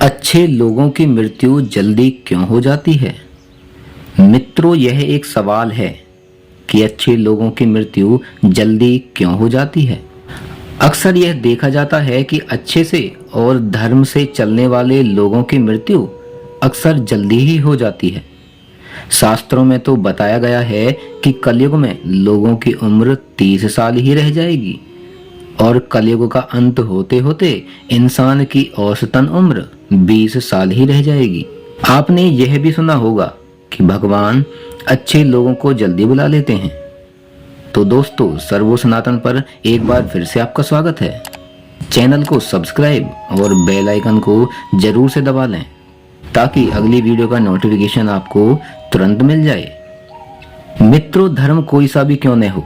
अच्छे लोगों की मृत्यु जल्दी क्यों हो जाती है? मित्रों, यह एक सवाल है कि अच्छे लोगों की मृत्यु जल्दी क्यों हो जाती है। अक्सर यह देखा जाता है कि अच्छे से और धर्म से चलने वाले लोगों की मृत्यु अक्सर जल्दी ही हो जाती है। शास्त्रों में तो बताया गया है कि कलयुग में लोगों की उम्र 30 साल ही रह जाएगी और कलयुग का अंत होते होते इंसान की औसतन उम्र 20 साल ही रह जाएगी। आपने यह भी सुना होगा कि भगवान अच्छे लोगों को जल्दी बुला लेते हैं। तो दोस्तों, सर्वो सनातन पर एक बार फिर से आपका स्वागत है। चैनल को सब्सक्राइब और बेल आइकन को जरूर से दबा लें ताकि अगली वीडियो का नोटिफिकेशन आपको तुरंत मिल जाए। मित्रों, धर्म कोई सा भी क्यों न हो,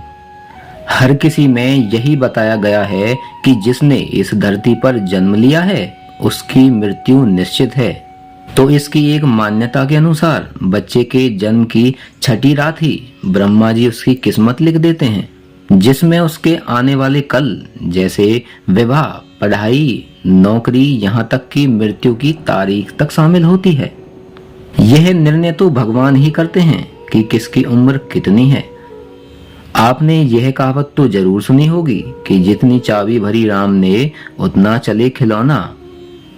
हर किसी में यही बताया गया है कि जिसने इस धरती पर जन्म लिया है उसकी मृत्यु निश्चित है। तो इसकी एक मान्यता के अनुसार बच्चे के जन्म की छठी रात ही ब्रह्मा जी उसकी किस्मत लिख देते हैं, जिसमें उसके आने वाले कल जैसे विवाह, पढ़ाई, नौकरी, यहाँ तक कि मृत्यु की तारीख तक शामिल होती है। यह निर्णय तो भगवान ही करते हैं कि किसकी उम्र कितनी है। आपने यह कहावत तो जरूर सुनी होगी कि जितनी चाबी भरी राम ने उतना चले खिलौना।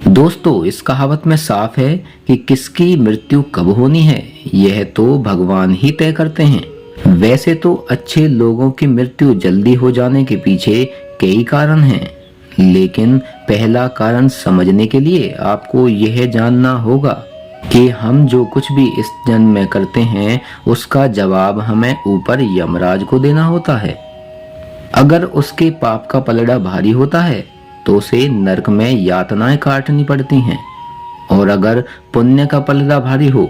दोस्तों, इस कहावत में साफ है कि किसकी मृत्यु कब होनी है यह तो भगवान ही तय करते हैं। वैसे तो अच्छे लोगों की मृत्यु जल्दी हो जाने के पीछे कई कारण हैं, लेकिन पहला कारण समझने के लिए आपको यह जानना होगा कि हम जो कुछ भी इस जन्म में करते हैं उसका जवाब हमें ऊपर यमराज को देना होता है। अगर उसके पाप का पलड़ा भारी होता है तो उसे नरक में यातनाएं काटनी पड़ती हैं, और अगर पुण्य का पलड़ा भारी हो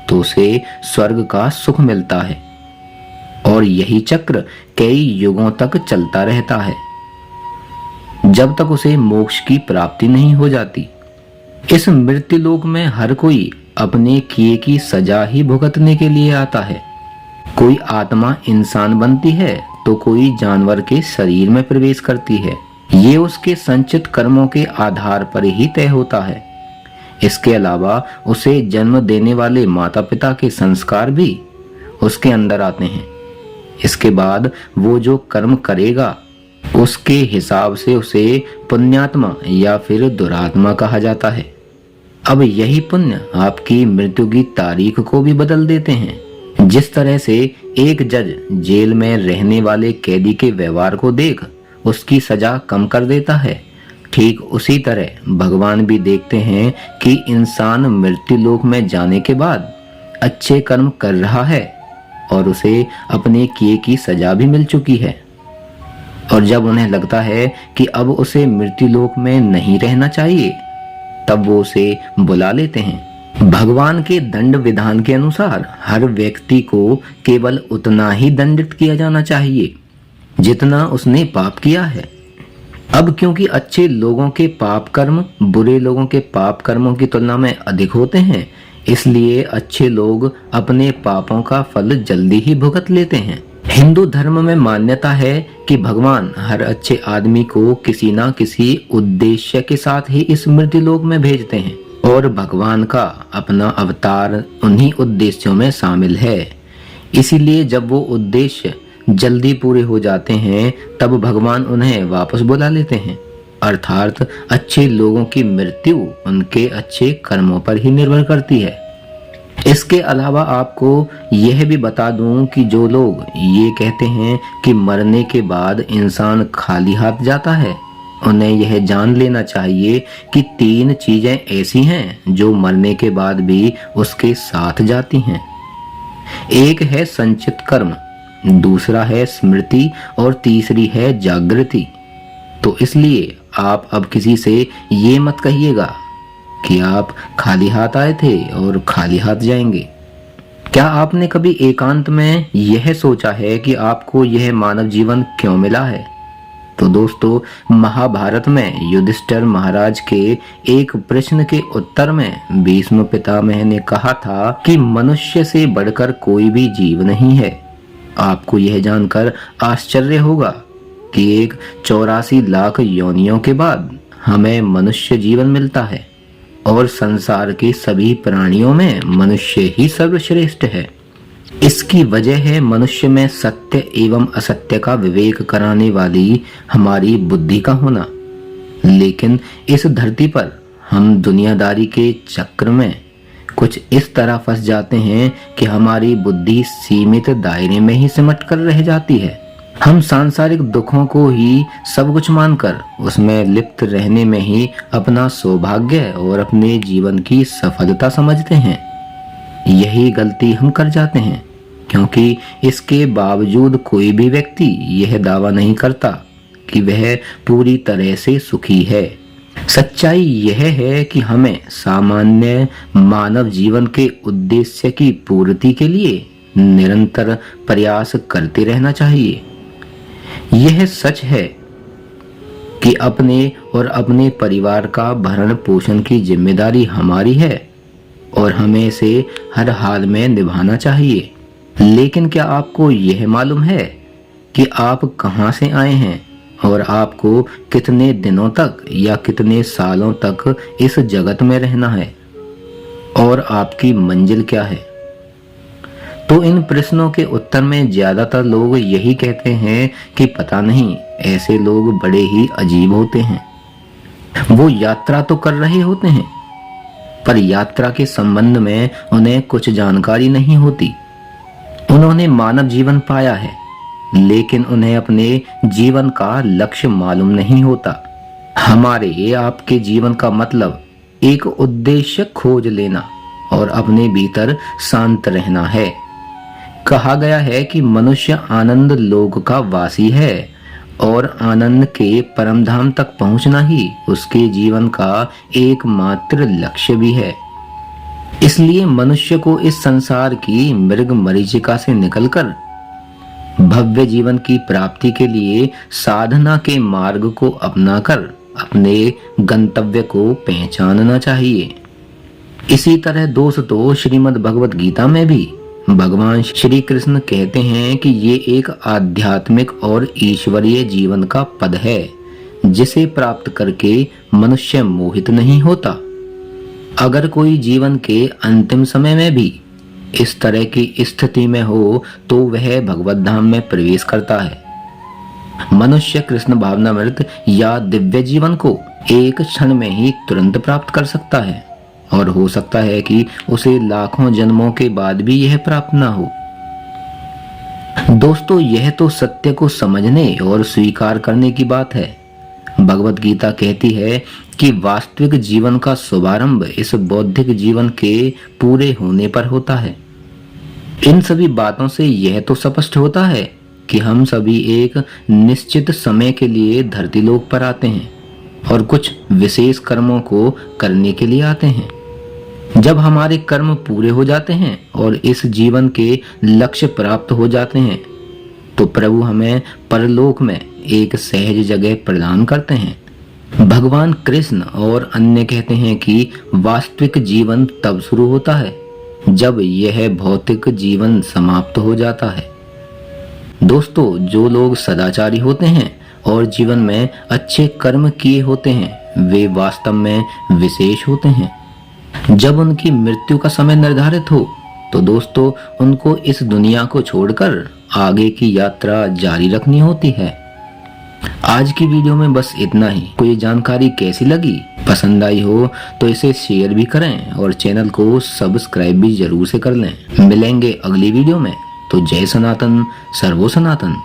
तो उसे स्वर्ग का सुख मिलता है। और यही चक्र कई युगों तक चलता रहता है जब तक उसे मोक्ष की प्राप्ति नहीं हो जाती। इस मृत्यु लोक में हर कोई अपने किए की सजा ही भुगतने के लिए आता है। कोई आत्मा इंसान बनती है तो कोई जानवर के शरीर में प्रवेश करती है। ये उसके संचित कर्मों के आधार पर ही तय होता है। इसके अलावा उसे जन्म देने वाले माता पिता के संस्कार भी उसके अंदर आते हैं। इसके बाद वो जो कर्म करेगा उसके हिसाब से उसे पुण्यात्मा या फिर दुरात्मा कहा जाता है। अब यही पुण्य आपकी मृत्यु की तारीख को भी बदल देते हैं। जिस तरह से एक जज जेल में रहने वाले कैदी के व्यवहार को देख उसकी सजा कम कर देता है, ठीक उसी तरह भगवान भी देखते हैं कि इंसान मृत्यु लोक में जाने के बाद अच्छे कर्म कर रहा है और उसे अपने किए की सजा भी मिल चुकी है। और जब उन्हें लगता है कि अब उसे मृत्यु लोक में नहीं रहना चाहिए तब वो उसे बुला लेते हैं। भगवान के दंड विधान के अनुसार हर व्यक्ति को केवल उतना ही दंडित किया जाना चाहिए जितना उसने पाप किया है। अब क्योंकि अच्छे लोगों के पाप कर्म बुरे लोगों के पाप कर्मों की तुलना में अधिक होते हैं, इसलिए अच्छे लोग अपने पापों का फल जल्दी ही भुगत लेते हैं। हिंदू धर्म में मान्यता है कि भगवान हर अच्छे आदमी को किसी ना किसी उद्देश्य के साथ ही इस मृत्यु लोक में भेजते हैं, और भगवान का अपना अवतार उन्हीं उद्देश्यों में शामिल है। इसीलिए जब वो उद्देश्य जल्दी पूरे हो जाते हैं तब भगवान उन्हें वापस बुला लेते हैं। अर्थात अच्छे लोगों की मृत्यु उनके अच्छे कर्मों पर ही निर्भर करती है। इसके अलावा आपको यह भी बता दूं कि जो लोग ये कहते हैं कि मरने के बाद इंसान खाली हाथ जाता है, उन्हें यह जान लेना चाहिए कि 3 चीजें ऐसी हैं जो मरने के बाद भी उसके साथ जाती हैं। एक है संचित कर्म, दूसरा है स्मृति और तीसरी है जागृति। तो इसलिए आप अब किसी से ये मत कहिएगा कि आप खाली हाथ आए थे और खाली हाथ जाएंगे। क्या आपने कभी एकांत में यह सोचा है कि आपको यह मानव जीवन क्यों मिला है? तो दोस्तों, महाभारत में युधिष्ठिर महाराज के एक प्रश्न के उत्तर में भीष्म पितामह ने कहा था कि मनुष्य से बढ़कर कोई भी जीव नहीं है। आपको यह जानकर आश्चर्य होगा कि एक 84 लाख योनियों के बाद हमें मनुष्य जीवन मिलता है। और संसार के सभी प्राणियों में मनुष्य ही सर्वश्रेष्ठ है। इसकी वजह है मनुष्य में सत्य एवं असत्य का विवेक कराने वाली हमारी बुद्धि का होना। लेकिन इस धरती पर हम दुनियादारी के चक्र में कुछ इस तरह फंस जाते हैं कि हमारी बुद्धि सीमित दायरे में ही सिमट कर रह जाती है। हम सांसारिक दुखों को ही सब कुछ मानकर उसमें लिप्त रहने में ही अपना सौभाग्य और अपने जीवन की सफलता समझते हैं। यही गलती हम कर जाते हैं, क्योंकि इसके बावजूद कोई भी व्यक्ति यह दावा नहीं करता कि वह पूरी तरह से सुखी है। सच्चाई यह है कि हमें सामान्य मानव जीवन के उद्देश्य की पूर्ति के लिए निरंतर प्रयास करते रहना चाहिए। यह सच है कि अपने और अपने परिवार का भरण पोषण की जिम्मेदारी हमारी है और हमें इसे हर हाल में निभाना चाहिए। लेकिन क्या आपको यह मालूम है कि आप कहां से आए हैं और आपको कितने दिनों तक या कितने सालों तक इस जगत में रहना है और आपकी मंजिल क्या है? तो इन प्रश्नों के उत्तर में ज्यादातर लोग यही कहते हैं कि पता नहीं, ऐसे लोग बड़े ही अजीब होते हैं। वो यात्रा तो कर रहे होते हैं, पर यात्रा के संबंध में उन्हें कुछ जानकारी नहीं होती। उन्होंने मानव जीवन पाया है, लेकिन उन्हें अपने जीवन का लक्ष्य मालूम नहीं होता। हमारे आपके जीवन का मतलब एक उद्देश्य खोज लेना और अपने भीतर शांत रहना है। कहा गया है कि मनुष्य आनंद लोक का वासी है और आनंद के परम धाम तक पहुंचना ही उसके जीवन का एकमात्र लक्ष्य भी है। इसलिए मनुष्य को इस संसार की मृग मरीचिका से निकलकर भव्य जीवन की प्राप्ति के लिए साधना के मार्ग को अपनाकर अपने गंतव्य को पहचानना चाहिए। इसी तरह दोस्तों, श्रीमद् भगवत गीता में भी भगवान श्री कृष्ण कहते हैं कि ये एक आध्यात्मिक और ईश्वरीय जीवन का पद है, जिसे प्राप्त करके मनुष्य मोहित नहीं होता। अगर कोई जीवन के अंतिम समय में भी इस तरह की स्थिति में हो तो वह भगवत धाम में प्रवेश करता है। मनुष्य कृष्ण भावनामृत या दिव्य जीवन को एक क्षण में ही तुरंत प्राप्त कर सकता है और हो सकता है कि उसे लाखों जन्मों के बाद भी यह प्राप्त ना हो। दोस्तों, यह तो सत्य को समझने और स्वीकार करने की बात है। भगवत गीता कहती है कि वास्तविक जीवन का शुभारंभ इस बौद्धिक जीवन के पूरे होने पर होता है। इन सभी बातों से यह तो स्पष्ट होता है कि हम सभी एक निश्चित समय के लिए धरती लोक पर आते हैं और कुछ विशेष कर्मों को करने के लिए आते हैं। जब हमारे कर्म पूरे हो जाते हैं और इस जीवन के लक्ष्य प्राप्त हो जाते हैं तो प्रभु हमें परलोक में एक सहज जगह प्रदान करते हैं। भगवान कृष्ण और अन्य कहते हैं कि वास्तविक जीवन तब शुरू होता है जब यह भौतिक जीवन समाप्त हो जाता है। दोस्तों, जो लोग सदाचारी होते हैं और जीवन में अच्छे कर्म किए होते हैं वे वास्तव में विशेष होते हैं। जब उनकी मृत्यु का समय निर्धारित हो तो दोस्तों उनको इस दुनिया को छोड़कर आगे की यात्रा जारी रखनी होती है। आज की वीडियो में बस इतना ही। कोई जानकारी कैसी लगी, पसंद आई हो तो इसे शेयर भी करें और चैनल को सब्सक्राइब भी जरूर से कर लें। मिलेंगे अगली वीडियो में। तो जय सनातन, सर्वो सनातन।